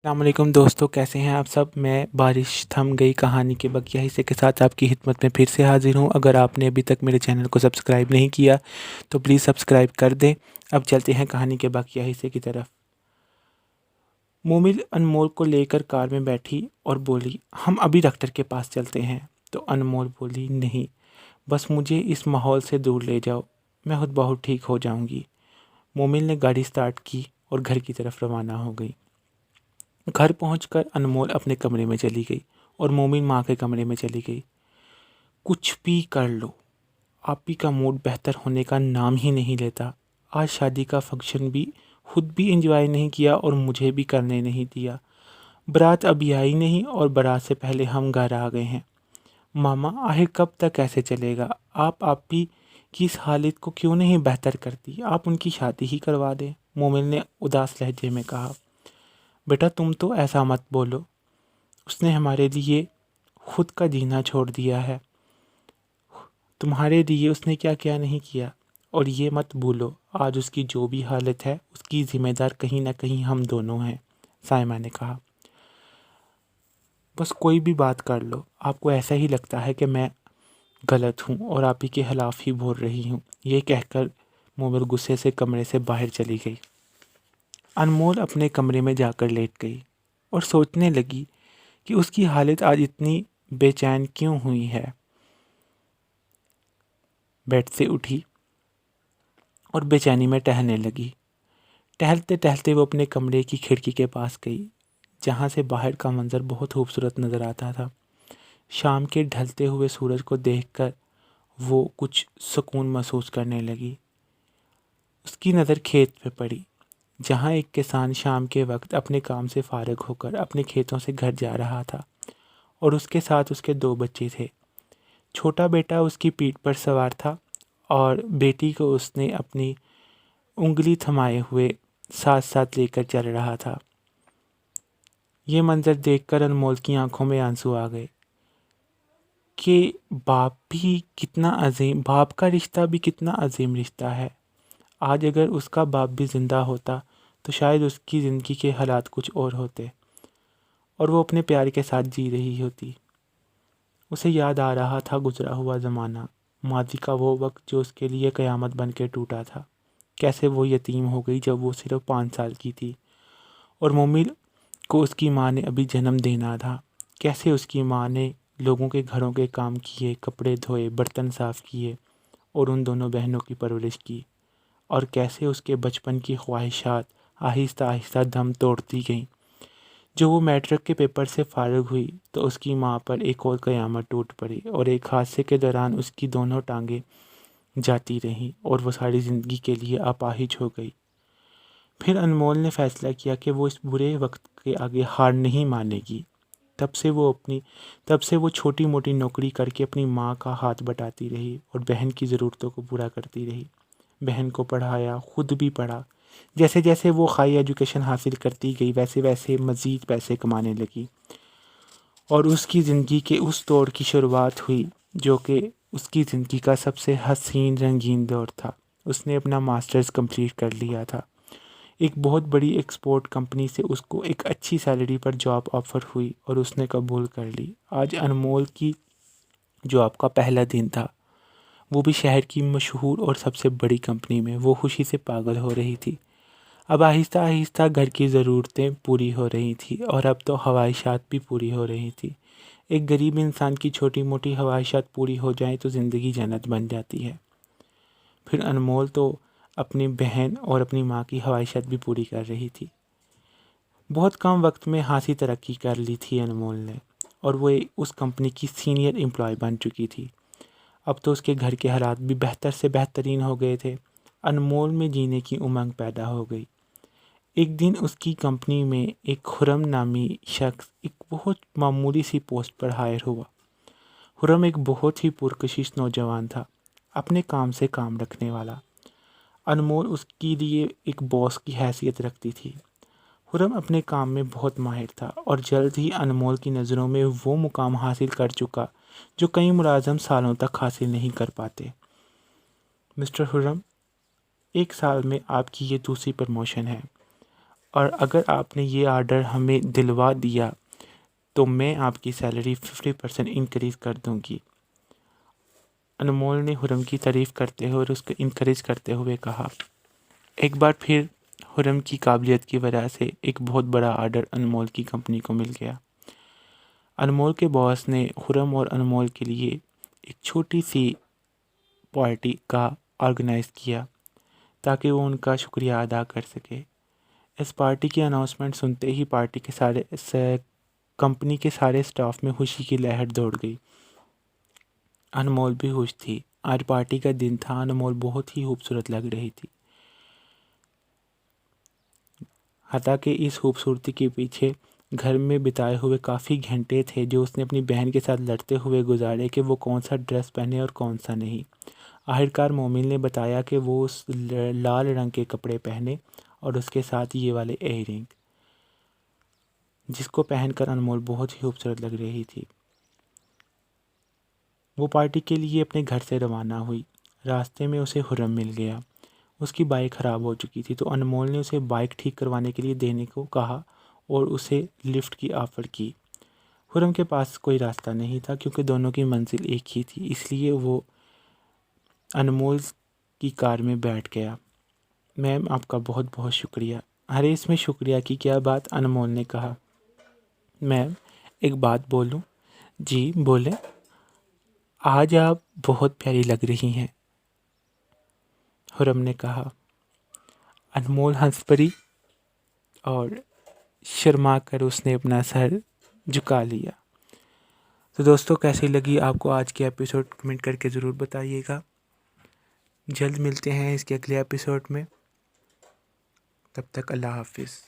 अस्सलामुअलैकुम दोस्तों, कैसे हैं आप सब। मैं बारिश थम गई कहानी के बकिया हिस्से के साथ आपकी खिदमत में फिर से हाजिर हूं। अगर आपने अभी तक मेरे चैनल को सब्सक्राइब नहीं किया तो प्लीज़ सब्सक्राइब कर दें। अब चलते हैं कहानी के बकिया हिस्से की तरफ। मोमिल अनमोल को लेकर कार में बैठी और बोली, हम अभी डॉक्टर के पास चलते हैं। तो अनमोल बोली, नहीं, बस मुझे इस माहौल से दूर ले जाओ, मैं खुद बहुत ठीक हो जाऊंगी। मोमिल ने गाड़ी स्टार्ट की और घर की तरफ रवाना हो गई। घर पहुंचकर अनमोल अपने कमरे में चली गई और मोमिन माँ के कमरे में चली गई। कुछ भी कर लो, आप ही का मूड बेहतर होने का नाम ही नहीं लेता। आज शादी का फंक्शन भी खुद भी एंजॉय नहीं किया और मुझे भी करने नहीं दिया। बारात अभी आई नहीं और बारात से पहले हम घर आ गए हैं। मामा, आखिर कब तक ऐसे चलेगा। आप ही की इस हालत को क्यों नहीं बेहतर करती। आप उनकी शादी ही करवा दें। मोमिन ने उदास लहजे में कहा। बेटा, तुम तो ऐसा मत बोलो, उसने हमारे लिए खुद का जीना छोड़ दिया है। तुम्हारे लिए उसने क्या क्या नहीं किया। और ये मत भूलो, आज उसकी जो भी हालत है उसकी जिम्मेदार कहीं ना कहीं हम दोनों हैं। साइमा ने कहा। बस कोई भी बात कर लो, आपको ऐसा ही लगता है कि मैं गलत हूँ और आप ही के खिलाफ ही बोल रही हूँ। ये कहकर मोमिल गुस्से से कमरे से बाहर चली गई। अनमोल अपने कमरे में जाकर लेट गई और सोचने लगी कि उसकी हालत आज इतनी बेचैन क्यों हुई है। बेड से उठी और बेचैनी में टहलने लगी। टहलते टहलते वो अपने कमरे की खिड़की के पास गई, जहाँ से बाहर का मंजर बहुत खूबसूरत नज़र आता था। शाम के ढलते हुए सूरज को देखकर वो कुछ सुकून महसूस करने लगी। उसकी नज़र खेत पे पड़ी, जहाँ एक किसान शाम के वक्त अपने काम से फारिग होकर अपने खेतों से घर जा रहा था और उसके साथ उसके 2 बच्चे थे। छोटा बेटा उसकी पीठ पर सवार था और बेटी को उसने अपनी उंगली थमाए हुए साथ साथ लेकर चल रहा था। ये मंजर देखकर अनमोल की आंखों में आंसू आ गए कि बाप का रिश्ता भी कितना अजीम रिश्ता है। आज अगर उसका बाप भी ज़िंदा होता तो शायद उसकी ज़िंदगी के हालात कुछ और होते और वो अपने प्यार के साथ जी रही होती। उसे याद आ रहा था गुजरा हुआ ज़माना, माजी का वो वक्त जो उसके लिए क़यामत बन के टूटा था। कैसे वो यतीम हो गई जब वो सिर्फ 5 साल की थी और मोमिल को उसकी माँ ने अभी जन्म देना था। कैसे उसकी माँ ने लोगों के घरों के काम किए, कपड़े धोए, बर्तन साफ़ किए और उन दोनों बहनों की परवरिश की। और कैसे उसके बचपन की ख्वाहिशात आहिस्ता आहिस्ता दम तोड़ती गईं। जो वो मैट्रिक के पेपर से फारिग हुई तो उसकी माँ पर एक और क़यामत टूट पड़ी और एक हादसे के दौरान उसकी दोनों टांगें जाती रहीं और वो सारी ज़िंदगी के लिए अपाहिज हो गई। फिर अनमोल ने फ़ैसला किया कि वो इस बुरे वक्त के आगे हार नहीं मानेगी। तब से वो छोटी मोटी नौकरी करके अपनी माँ का हाथ बटाती रही और बहन की ज़रूरतों को पूरा करती रही। बहन को पढ़ाया, खुद भी पढ़ा। जैसे जैसे वो हाई एजुकेशन हासिल करती गई वैसे वैसे मज़ीद पैसे कमाने लगी और उसकी ज़िंदगी के उस दौर की शुरुआत हुई जो कि उसकी ज़िंदगी का सबसे हसीन रंगीन दौर था। उसने अपना मास्टर्स कंप्लीट कर लिया था। एक बहुत बड़ी एक्सपोर्ट कंपनी से उसको एक अच्छी सैलरी पर जॉब ऑफ़र हुई और उसने कबूल कर ली। आज अनमोल की जॉब का पहला दिन था, वो भी शहर की मशहूर और सबसे बड़ी कंपनी में। वो खुशी से पागल हो रही थी। अब आहिस्ता आहिस्ता घर की ज़रूरतें पूरी हो रही थी और अब तो ख्वाहिशात भी पूरी हो रही थी। एक गरीब इंसान की छोटी मोटी ख्वाहिशात पूरी हो जाए तो ज़िंदगी जन्नत बन जाती है। फिर अनमोल तो अपनी बहन और अपनी माँ की ख्वाहिशात भी पूरी कर रही थी। बहुत कम वक्त में खासी तरक्की कर ली थी अनमोल ने और वो उस कंपनी की सीनियर एम्प्लॉय बन चुकी थी। अब तो उसके घर के हालात भी बेहतर से बेहतरीन हो गए थे। अनमोल में जीने की उमंग पैदा हो गई। एक दिन उसकी कंपनी में एक खुरम नामी शख्स एक बहुत मामूली सी पोस्ट पर हायर हुआ। खुरम एक बहुत ही पुरकशिश नौजवान था, अपने काम से काम रखने वाला। अनमोल उसके लिए एक बॉस की हैसियत रखती थी। खुरम अपने काम में बहुत माहिर था और जल्द ही अनमोल की नज़रों में वो मुकाम हासिल कर चुका जो कई मुलाज़म सालों तक हासिल नहीं कर पाते। मिस्टर खुरम, 1 साल में आपकी ये दूसरी प्रमोशन है और अगर आपने ये ऑर्डर हमें दिलवा दिया तो मैं आपकी सैलरी 50% इंक्रीज़ कर दूंगी। अनमोल ने हुरम की तारीफ़ करते हुए और उसको इनकरेज करते हुए कहा। एक बार फिर हुरम की काबिलियत की वजह से एक बहुत बड़ा ऑर्डर अनमोल की कंपनी को मिल गया। अनमोल के बॉस ने हुरम और अनमोल के लिए एक छोटी सी पार्टी का ऑर्गेनाइज़ किया ताकि वो उनका शुक्रिया अदा कर सके। इस पार्टी की अनाउंसमेंट सुनते ही पार्टी के कंपनी के सारे स्टाफ में खुशी की लहर दौड़ गई। अनमोल भी खुश थी। आज पार्टी का दिन था। अनमोल बहुत ही खूबसूरत लग रही थी। हालांकि इस खूबसूरती के पीछे घर में बिताए हुए काफ़ी घंटे थे जो उसने अपनी बहन के साथ लड़ते हुए गुजारे कि वो कौन सा ड्रेस पहने और कौन सा नहीं। आखिरकार मोमिन ने बताया कि वो उस लाल रंग के कपड़े पहने और उसके साथ ये वाले इयररिंग, जिसको पहनकर अनमोल बहुत ही खूबसूरत लग रही थी। वो पार्टी के लिए अपने घर से रवाना हुई। रास्ते में उसे हुरम मिल गया। उसकी बाइक ख़राब हो चुकी थी तो अनमोल ने उसे बाइक ठीक करवाने के लिए देने को कहा और उसे लिफ्ट की ऑफ़र की। खुरम के पास कोई रास्ता नहीं था क्योंकि दोनों की मंजिल एक ही थी, इसलिए वो अनमोल की कार में बैठ गया। मैम आपका बहुत बहुत शुक्रिया। अरे इसमें शुक्रिया की क्या बात, अनमोल ने कहा। मैम एक बात बोलूं? जी बोले। आज आप बहुत प्यारी लग रही हैं, खुरम ने कहा। अनमोल हंस पड़ी और शर्मा कर उसने अपना सर झुका लिया। तो दोस्तों कैसी लगी आपको आज की एपिसोड कमेंट करके ज़रूर बताइएगा। जल्द मिलते हैं इसके अगले एपिसोड में। तब तक अल्लाह हाफिज़।